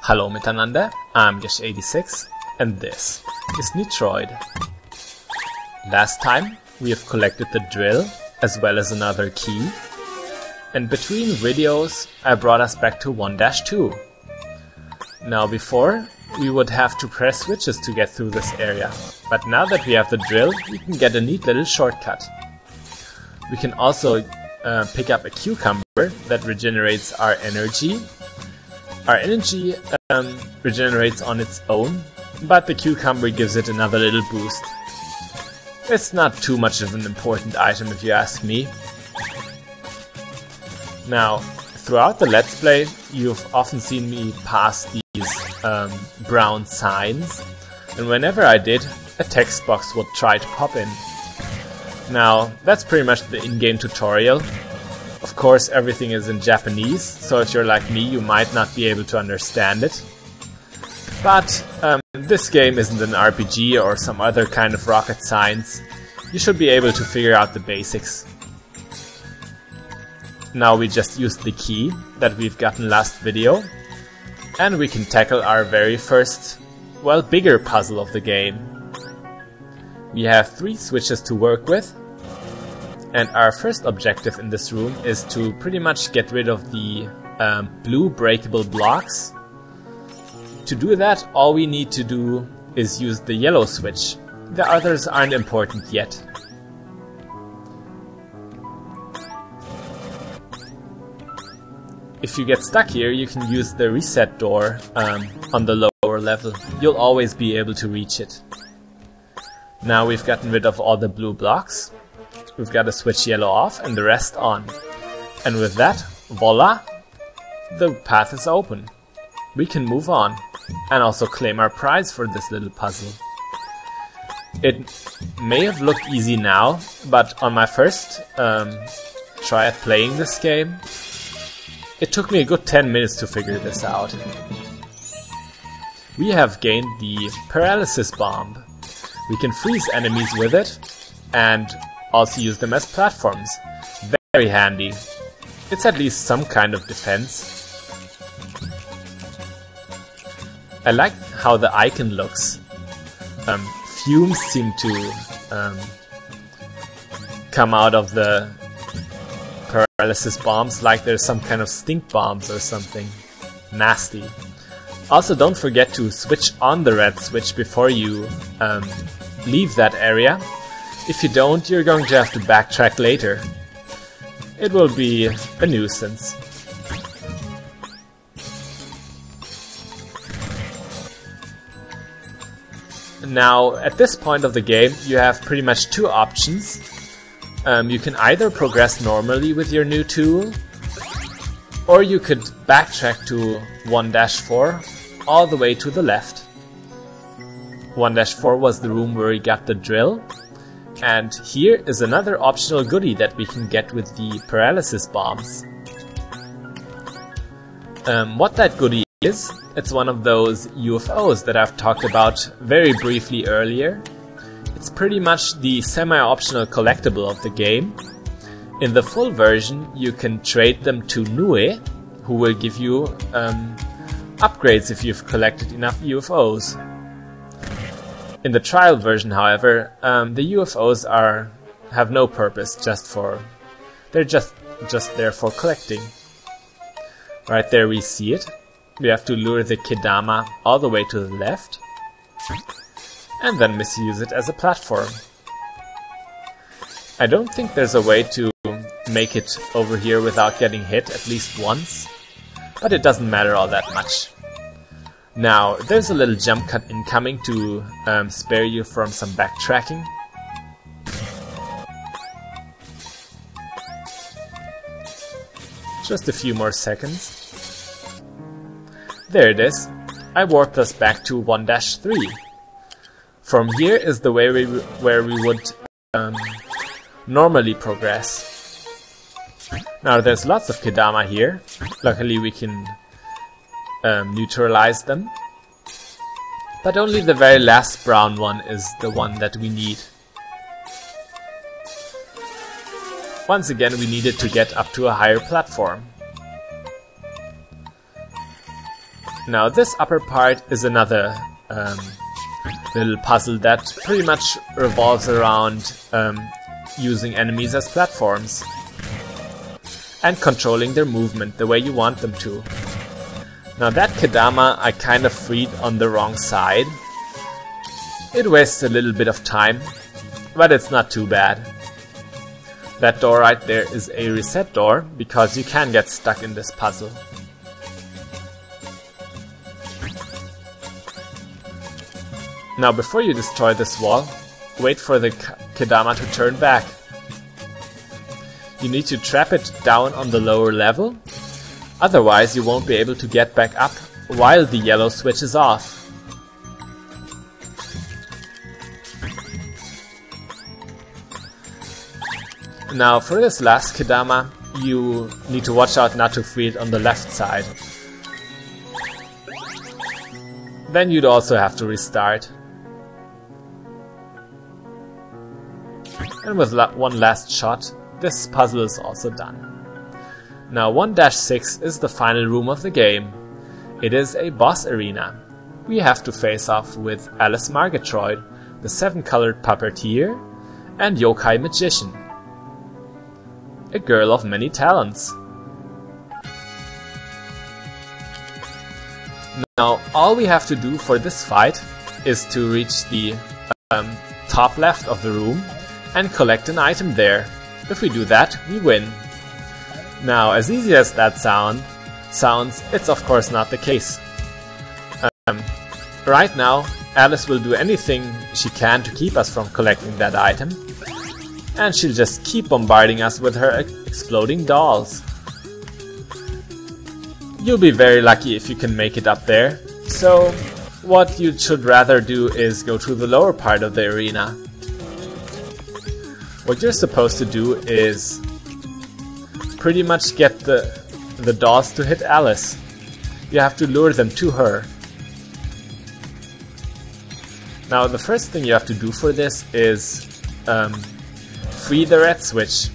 Hallo miteinander, I'm Gesh86 and this is Nitroid. Last time we have collected the drill as well as another key, and between videos I brought us back to 1-2. Now before we would have to press switches to get through this area, but now that we have the drill we can get a neat little shortcut. We can also pick up a cucumber that regenerates our energy. Our energy regenerates on its own, but the cucumber gives it another little boost. It's not too much of an important item if you ask me. Now, throughout the Let's Play, you've often seen me pass these brown signs, and whenever I did, a text box would try to pop in. Now, that's pretty much the in-game tutorial. Of course, everything is in Japanese, so if you're like me, you might not be able to understand it. But this game isn't an RPG or some other kind of rocket science. You should be able to figure out the basics. Now we just used the key that we've gotten last video, and we can tackle our very first, well, bigger puzzle of the game. We have 3 switches to work with, and our first objective in this room is to pretty much get rid of the blue breakable blocks. To do that, all we need to do is use the yellow switch. The others aren't important yet. If you get stuck here, you can use the reset door on the lower level. You'll always be able to reach it. Now we've gotten rid of all the blue blocks. We've got to switch yellow off and the rest on. And with that, voila! The path is open. We can move on and also claim our prize for this little puzzle. It may have looked easy now, but on my first try at playing this game, it took me a good 10 minutes to figure this out. We have gained the Paralysis bomb. We can freeze enemies with it and also use them as platforms. Very handy. It's at least some kind of defense. I like how the icon looks. Fumes seem to come out of the Paralysis bombs like there's some kind of stink bombs or something. Nasty. Also, don't forget to switch on the red switch before you leave that area. If you don't, you're going to have to backtrack later. It will be a nuisance. Now, at this point of the game, you have pretty much 2 options. You can either progress normally with your new tool, or you could backtrack to 1-4 all the way to the left. 1-4 was the room where we got the drill, and here is another optional goodie that we can get with the Paralysis bombs. What that goodie is, it's one of those UFOs that I've talked about very briefly earlier. It's pretty much the semi-optional collectible of the game. In the full version, you can trade them to Nue, who will give you upgrades if you've collected enough UFOs. In the trial version, however, the UFOs have no purpose, they're just there for collecting. Right there we see it. We have to lure the Kedama all the way to the left, and then misuse it as a platform. I don't think there's a way to make it over here without getting hit at least once, but it doesn't matter all that much. Now, there's a little jump cut incoming to spare you from some backtracking. Just a few more seconds. There it is. I warped us back to 1-3. From here is the way where we would normally progress. Now there's lots of Kedama here. Luckily we can neutralize them. But only the very last brown one is the one that we need. Once again we needed to get up to a higher platform. Now this upper part is another little puzzle that pretty much revolves around using enemies as platforms and controlling their movement the way you want them to. Now that Kedama I kind of freed on the wrong side. It wastes a little bit of time, but it's not too bad. That door right there is a reset door, because you can get stuck in this puzzle. Now before you destroy this wall, wait for the Kedama to turn back. You need to trap it down on the lower level, otherwise you won't be able to get back up while the yellow switch is off. Now for this last Kedama, you need to watch out not to free it on the left side. Then you'd also have to restart. And with one last shot, this puzzle is also done. Now 1-6 is the final room of the game. It is a boss arena. We have to face off with Alice Margatroyd, the 7-colored puppeteer, and Yokai Magician, a girl of many talents. Now all we have to do for this fight is to reach the top left of the room and collect an item there. If we do that, we win. Now, as easy as that sounds, it's of course not the case. Right now, Alice will do anything she can to keep us from collecting that item, and she'll just keep bombarding us with her exploding dolls. You'll be very lucky if you can make it up there, so what you should rather do is go to the lower part of the arena. What you're supposed to do is pretty much get the dolls to hit Alice. You have to lure them to her. Now the first thing you have to do for this is free the red switch.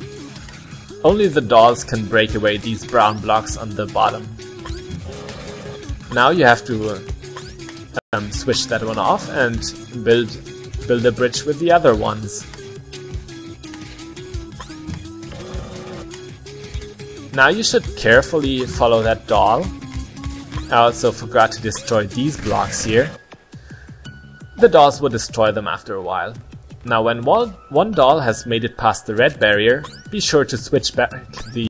Only the dolls can break away these brown blocks on the bottom. Now you have to switch that one off and build a bridge with the other ones. Now you should carefully follow that doll. I also forgot to destroy these blocks here. The dolls will destroy them after a while. Now when one doll has made it past the red barrier, be sure to switch back the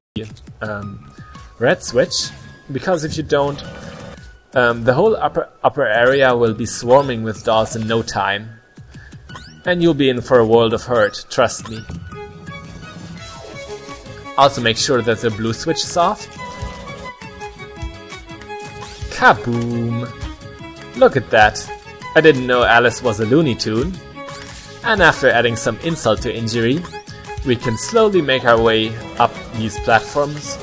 red switch, because if you don't, the whole upper area will be swarming with dolls in no time. And you'll be in for a world of hurt, trust me. Also make sure that the blue switch is off. Kaboom! Look at that! I didn't know Alice was a Looney Tune. And after adding some insult to injury, we can slowly make our way up these platforms.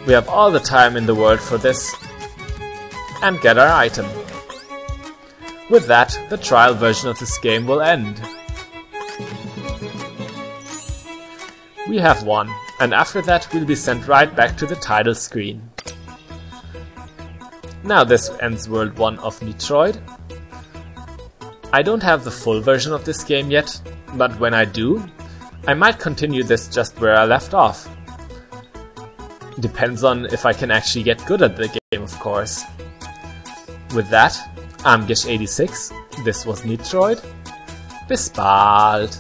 We have all the time in the world for this, and get our item. With that, the trial version of this game will end. We have won, and after that we'll be sent right back to the title screen. Now this ends World 1 of Nitroid. I don't have the full version of this game yet, but when I do, I might continue this just where I left off. Depends on if I can actually get good at the game, of course. With that, I'm Gish86, this was Nitroid. Bis bald!